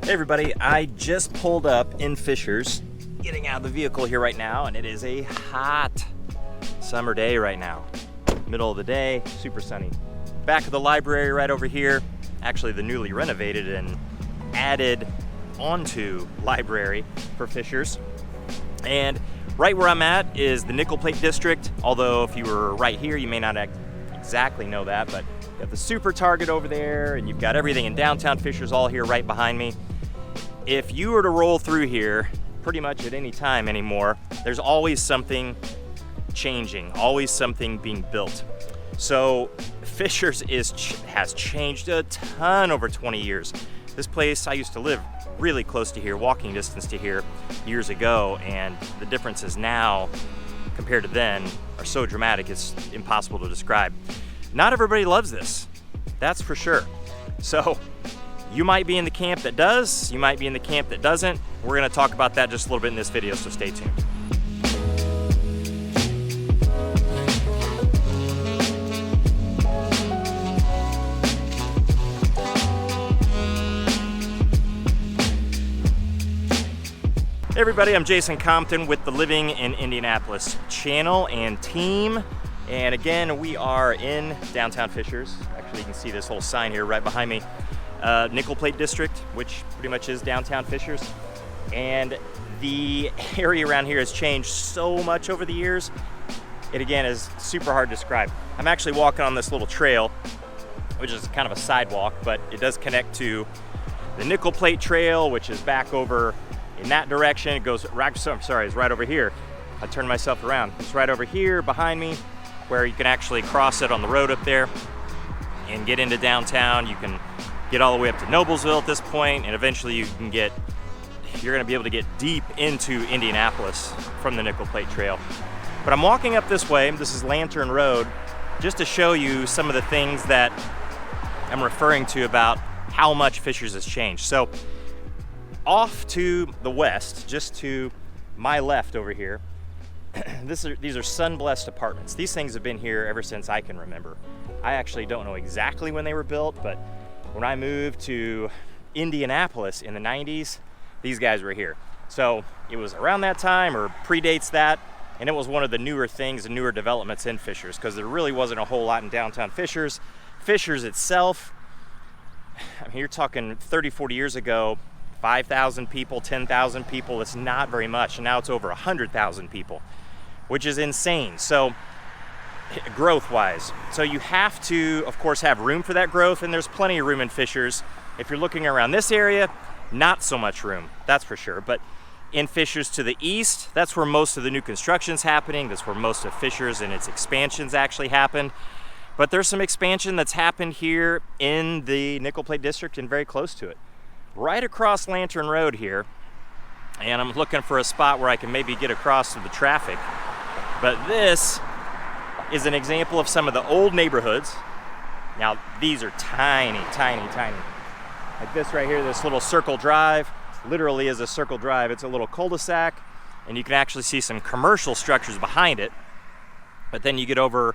Hey everybody, I just pulled up in Fishers, getting out of the vehicle here right now, and it is a hot summer day right now. Middle of the day, super sunny. Back of the library right over here, actually the newly renovated and added onto library for Fishers. And right where I'm at is the Nickel Plate District, although if you were right here, you may not exactly know that, but you got the Super Target over there, and you've got everything in downtown Fishers all here right behind me. If you were to roll through here pretty much at any time anymore, there's always something changing, always something being built. So Fishers has changed a ton over 20 years. This place, I used to live really close to here, walking distance to here years ago, and the differences now compared to then are so dramatic it's impossible to describe. Not everybody loves this, that's for sure. So you might be in the camp that does, you might be in the camp that doesn't. We're gonna talk about that just a little bit in this video, so stay tuned. Hey everybody, I'm Jason Compton with the Living in Indianapolis channel and team. And again, we are in downtown Fishers. Actually, you can see this whole sign here right behind me. Nickel Plate District, which pretty much is downtown Fishers. And the area around here has changed so much over the years. It again is super hard to describe. I'm actually walking on this little trail, which is kind of a sidewalk, but it does connect to the Nickel Plate Trail, which is back over in that direction. It goes, it's right over here. I turned myself around. It's right over here behind me, where you can actually cross it on the road up there and get into downtown. You can get all the way up to Noblesville at this point, and eventually you're gonna be able to get deep into Indianapolis from the Nickel Plate Trail. But I'm walking up this way, this is Lantern Road, just to show you some of the things that I'm referring to about how much Fishers has changed. So off to the west, just to my left over here, these are Sun-Blessed apartments. These things have been here ever since I can remember. I actually don't know exactly when they were built, but when I moved to Indianapolis in the 90s, these guys were here. So it was around that time or predates that, and it was one of the newer things and newer developments in Fishers, because there really wasn't a whole lot in downtown Fishers. Fishers itself, I mean, you're talking 30, 40 years ago, 5,000 people, 10,000 people, it's not very much. And now it's over 100,000 people, which is insane. So growth-wise. So you have to, of course, have room for that growth, and there's plenty of room in Fishers. If you're looking around this area, not so much room, that's for sure. But in Fishers to the east, that's where most of the new construction's happening. That's where most of Fishers and its expansions actually happened. But there's some expansion that's happened here in the Nickel Plate District and very close to it. Right across Lantern Road here, and I'm looking for a spot where I can maybe get across to the traffic. But this is an example of some of the old neighborhoods. Now, these are tiny, tiny, tiny. Like this right here, this little circle drive, literally is a circle drive. It's a little cul-de-sac, and you can actually see some commercial structures behind it. But then you get over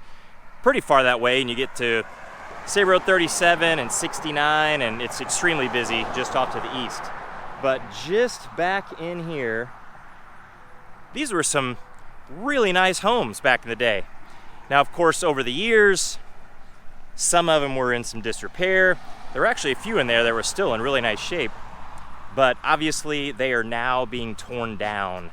pretty far that way, and you get to State Road 37 and 69, and it's extremely busy just off to the east. But just back in here, these were some really nice homes back in the day. Now, of course, over the years, some of them were in some disrepair. There were actually a few in there that were still in really nice shape, but obviously they are now being torn down.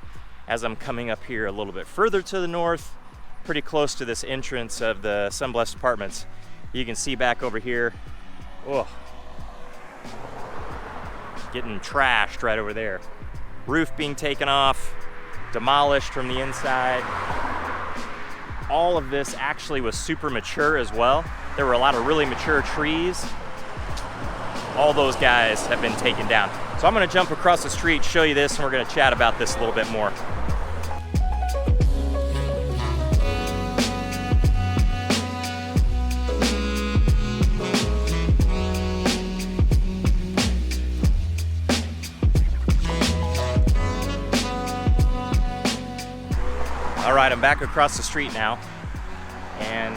As I'm coming up here a little bit further to the north, pretty close to this entrance of the Sun-Blessed Apartments, you can see back over here, oh, getting trashed right over there. Roof being taken off, demolished from the inside. All of this actually was super mature as well. There were a lot of really mature trees. All those guys have been taken down. So I'm gonna jump across the street, show you this, and we're gonna chat about this a little bit more. All right, I'm back across the street now and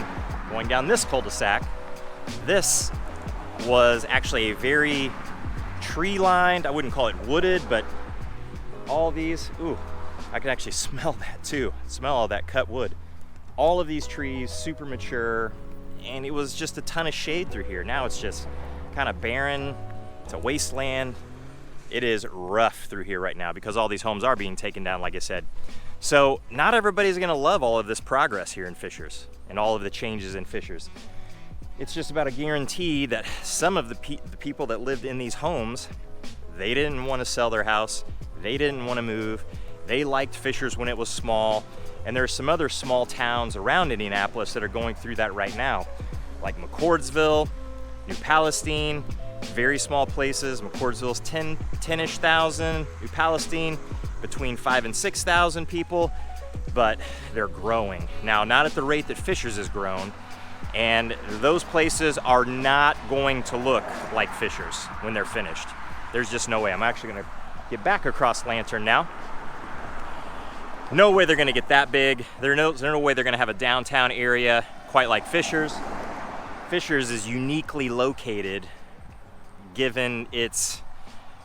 going down this cul-de-sac. This was actually a very tree lined. I wouldn't call it wooded, but all these, ooh, I can actually smell that too. Smell all that cut wood. All of these trees, super mature, and it was just a ton of shade through here. Now it's just kind of barren. It's a wasteland. It is rough through here right now because all these homes are being taken down, like I said. So not everybody's gonna love all of this progress here in Fishers and all of the changes in Fishers. It's just about a guarantee that some of the people that lived in these homes, they didn't want to sell their house. They didn't want to move. They liked Fishers when it was small. And there's some other small towns around Indianapolis that are going through that right now, like McCordsville, New Palestine, very small places. McCordsville's 10-ish thousand, New Palestine between 5,000 and 6,000 people, but they're growing. Now, not at the rate that Fishers has grown, and those places are not going to look like Fishers when they're finished. There's just no way. I'm actually gonna get back across Lantern now. No way they're gonna get that big. There's no way they're gonna have a downtown area quite like Fishers. Fishers is uniquely located given its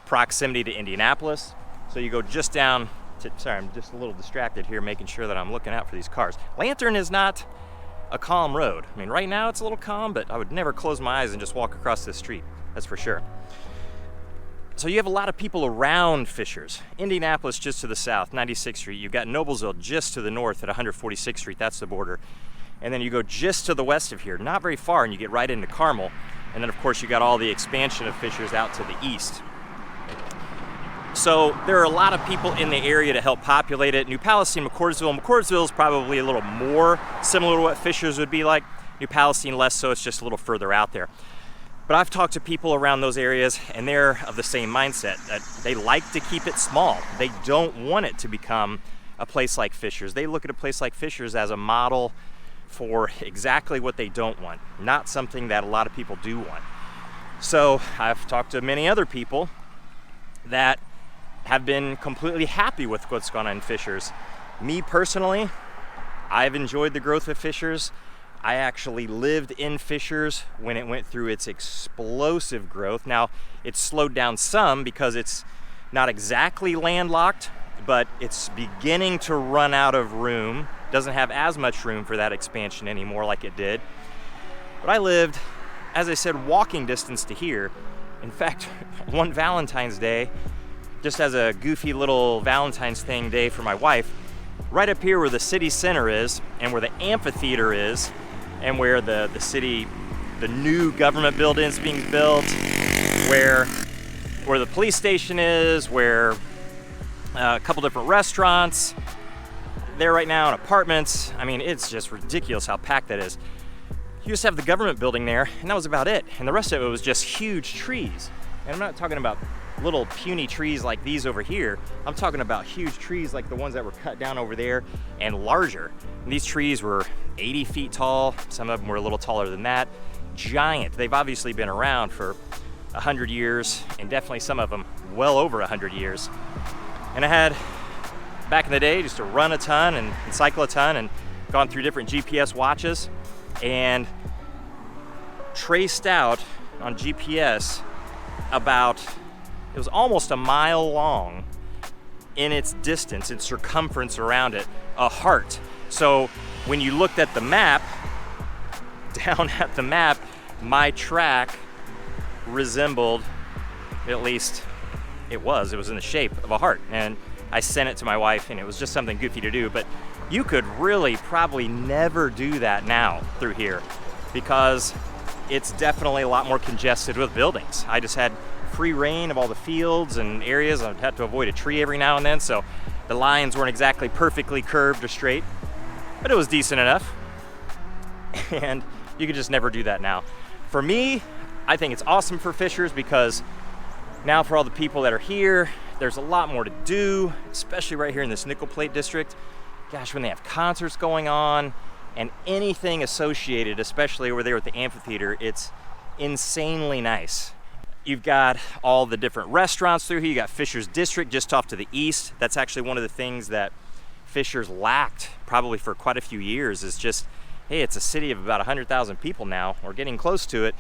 proximity to Indianapolis. So you go just down to, sorry, I'm just a little distracted here making sure that I'm looking out for these cars. Lantern is not a calm road. I mean, right now it's a little calm, but I would never close my eyes and just walk across this street, that's for sure. So you have a lot of people around Fishers. Indianapolis just to the south, 96th Street. You've got Noblesville just to the north at 146th Street, that's the border. And then you go just to the west of here, not very far, and you get right into Carmel. And then of course you got all the expansion of Fishers out to the east. So there are a lot of people in the area to help populate it. New Palestine, McCordsville is probably a little more similar to what Fishers would be like. New Palestine less so, it's just a little further out there. But I've talked to people around those areas and they're of the same mindset, that they like to keep it small. They don't want it to become a place like Fishers. They look at a place like Fishers as a model for exactly what they don't want, not something that a lot of people do want. So I've talked to many other people that have been completely happy with what's gone on in Fishers. Me personally, I've enjoyed the growth of Fishers. I actually lived in Fishers when it went through its explosive growth. Now, it's slowed down some because it's not exactly landlocked, but it's beginning to run out of room. Doesn't have as much room for that expansion anymore like it did. But I lived, as I said, walking distance to here. In fact, one Valentine's Day, just as a goofy little Valentine's thing day for my wife, right up here where the city center is and where the amphitheater is and where the new government building is being built, where the police station is, where a couple different restaurants there right now and apartments. I mean, it's just ridiculous how packed that is. You just have the government building there and that was about it. And the rest of it was just huge trees. And I'm not talking about little puny trees like these over here. I'm talking about huge trees like the ones that were cut down over there and larger. And these trees were 80 feet tall. Some of them were a little taller than that. Giant. They've obviously been around for 100 years and definitely some of them well over 100 years. And I had, back in the day, just to run a ton and cycle a ton and gone through different GPS watches and traced out on GPS about, it was almost a mile long in its distance, its circumference around it, a heart. So when you looked at the map, down at the map, my track resembled, at least it was in the shape of a heart. And I sent it to my wife and it was just something goofy to do, but you could really probably never do that now through here because it's definitely a lot more congested with buildings. I just had free reign of all the fields and areas. I'd have to avoid a tree every now and then, so the lines weren't exactly perfectly curved or straight, but it was decent enough. And you could just never do that now. For me, I think it's awesome for Fishers because now for all the people that are here, there's a lot more to do, especially right here in this nickel plate district. Gosh, when they have concerts going on and anything associated, especially over there with the amphitheater, it's insanely nice. You've got all the different restaurants through here. You got Fishers District just off to the east. That's actually one of the things that Fishers lacked probably for quite a few years, is just, hey, it's a city of about 100,000 people now. We're getting close to it.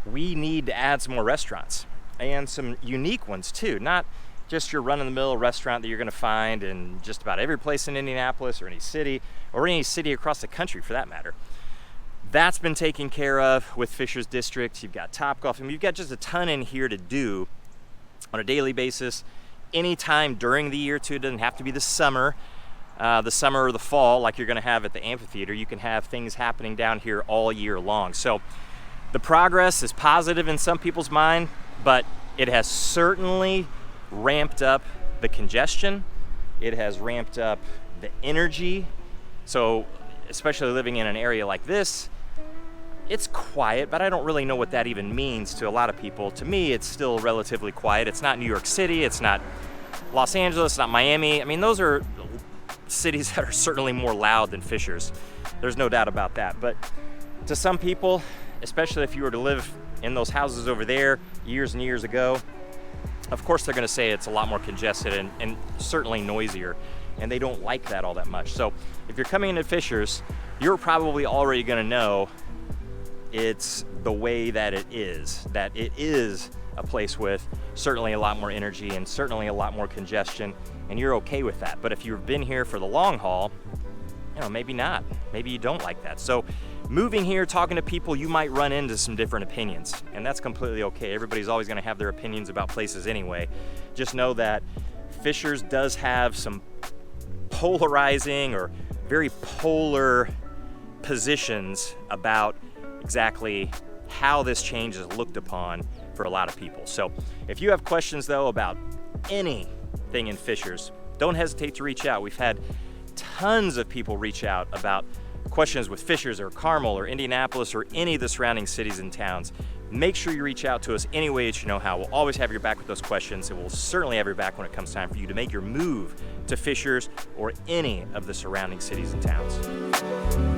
We need to add some more restaurants. and some unique ones too. Not just your run-of-the-mill restaurant that you're gonna find in just about every place in Indianapolis or any city across the country for that matter. That's been taken care of with Fisher's District. You've got Topgolf, and you've got just a ton in here to do on a daily basis, anytime during the year too. It doesn't have to be the summer or the fall like you're gonna have at the amphitheater. You can have things happening down here all year long. So the progress is positive in some people's mind, but it has certainly ramped up the congestion. It has ramped up the energy. So especially living in an area like this, it's quiet, but I don't really know what that even means to a lot of people. To me, it's still relatively quiet. It's not New York City, it's not Los Angeles, it's not Miami. I mean, those are cities that are certainly more loud than Fishers. There's no doubt about that. But to some people, especially if you were to live in those houses over there years and years ago, of course they're gonna say it's a lot more congested and certainly noisier, and they don't like that all that much. So if you're coming into Fishers, you're probably already gonna know it's the way that it is a place with certainly a lot more energy and certainly a lot more congestion, and you're okay with that. But if you've been here for the long haul, maybe not. Maybe you don't like that. So moving here, talking to people, you might run into some different opinions, and that's completely okay. Everybody's always gonna have their opinions about places anyway. Just know that Fishers does have some polarizing or very polar positions about exactly how this change is looked upon for a lot of people. So if you have questions though about anything in Fishers, don't hesitate to reach out. We've had tons of people reach out about questions with Fishers or Carmel or Indianapolis or any of the surrounding cities and towns. Make sure you reach out to us any way that you know how. We'll always have your back with those questions, and we'll certainly have your back when it comes time for you to make your move to Fishers or any of the surrounding cities and towns.